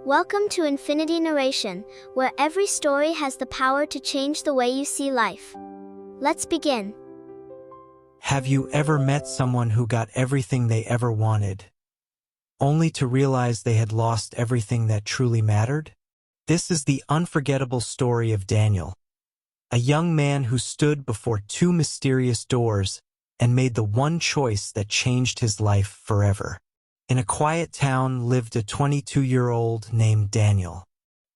Welcome to Infinity Narration, where every story has the power to change the way you see life. Let's begin. Have you ever met someone who got everything they ever wanted, only to realize they had lost everything that truly mattered? This is the unforgettable story of Daniel, a young man who stood before two mysterious doors and made the one choice that changed his life forever. In a quiet town lived a 22-year-old named Daniel.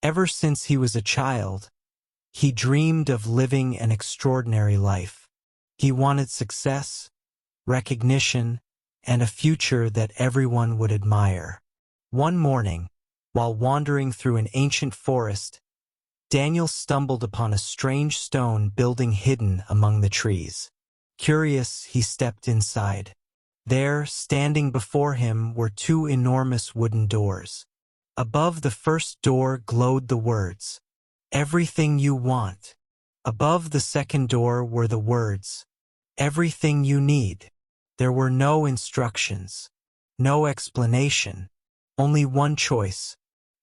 Ever since he was a child, he dreamed of living an extraordinary life. He wanted success, recognition, and a future that everyone would admire. One morning, while wandering through an ancient forest, Daniel stumbled upon a strange stone building hidden among the trees. Curious, he stepped inside. There, standing before him, were two enormous wooden doors. Above the first door glowed the words, "Everything you want." Above the second door were the words, "Everything you need." There were no instructions, no explanation, only one choice.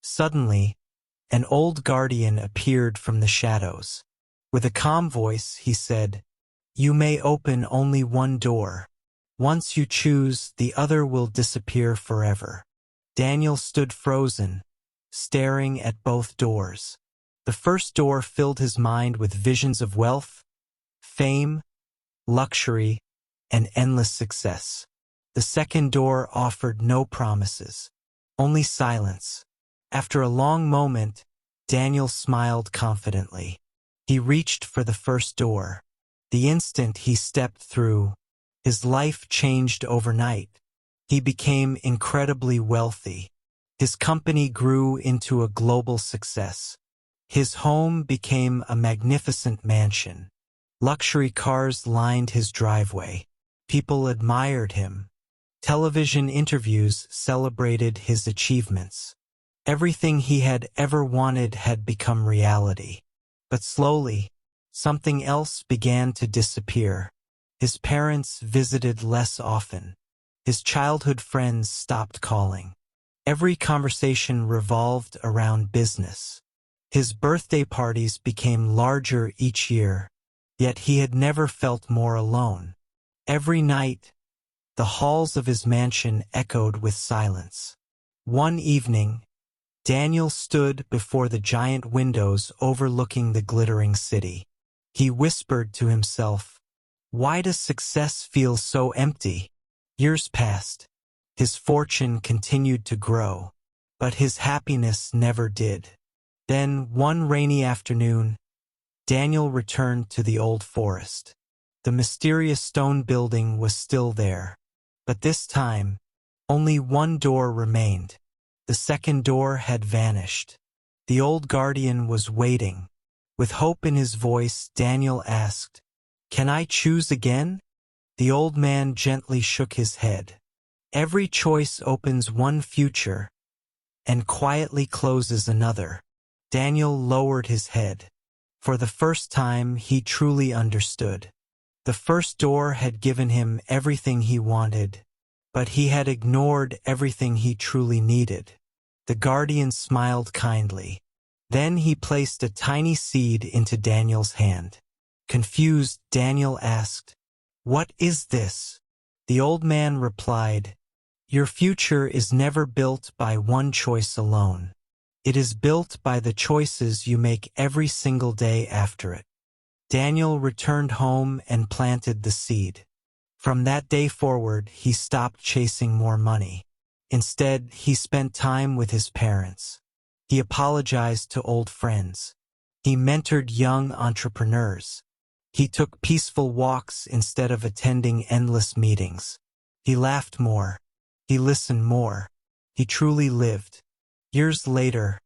Suddenly, an old guardian appeared from the shadows. With a calm voice, he said, "You may open only one door. Once you choose, the other will disappear forever." Daniel stood frozen, staring at both doors. The first door filled his mind with visions of wealth, fame, luxury, and endless success. The second door offered no promises, only silence. After a long moment, Daniel smiled confidently. He reached for the first door. The instant he stepped through, his life changed overnight. He became incredibly wealthy. His company grew into a global success. His home became a magnificent mansion. Luxury cars lined his driveway. People admired him. Television interviews celebrated his achievements. Everything he had ever wanted had become reality. But slowly, something else began to disappear. His parents visited less often. His childhood friends stopped calling. Every conversation revolved around business. His birthday parties became larger each year, yet he had never felt more alone. Every night, the halls of his mansion echoed with silence. One evening, Daniel stood before the giant windows overlooking the glittering city. He whispered to himself, "Why does success feel so empty?" Years passed. His fortune continued to grow, but his happiness never did. Then, one rainy afternoon, Daniel returned to the old forest. The mysterious stone building was still there, but this time, only one door remained. The second door had vanished. The old guardian was waiting. With hope in his voice, Daniel asked, "Can I choose again?" The old man gently shook his head. "Every choice opens one future and quietly closes another." Daniel lowered his head. For the first time, he truly understood. The first door had given him everything he wanted, but he had ignored everything he truly needed. The guardian smiled kindly. Then he placed a tiny seed into Daniel's hand. Confused, Daniel asked, "What is this?" The old man replied, "Your future is never built by one choice alone. It is built by the choices you make every single day after it." Daniel returned home and planted the seed. From that day forward, he stopped chasing more money. Instead, he spent time with his parents. He apologized to old friends. He mentored young entrepreneurs. He took peaceful walks instead of attending endless meetings. He laughed more. He listened more. He truly lived. Years later,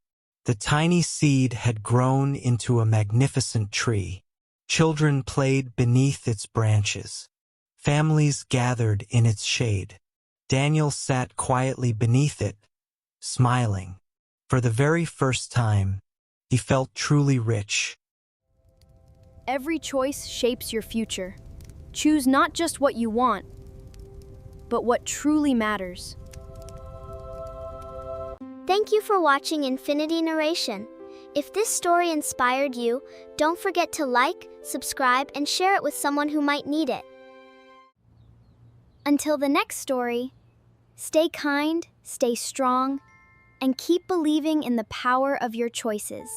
the tiny seed had grown into a magnificent tree. Children played beneath its branches. Families gathered in its shade. Daniel sat quietly beneath it, smiling. For the very first time, he felt truly rich. Every choice shapes your future. Choose not just what you want, but what truly matters. Thank you for watching Infinity Narration. If this story inspired you, don't forget to like, subscribe, and share it with someone who might need it. Until the next story, stay kind, stay strong, and keep believing in the power of your choices.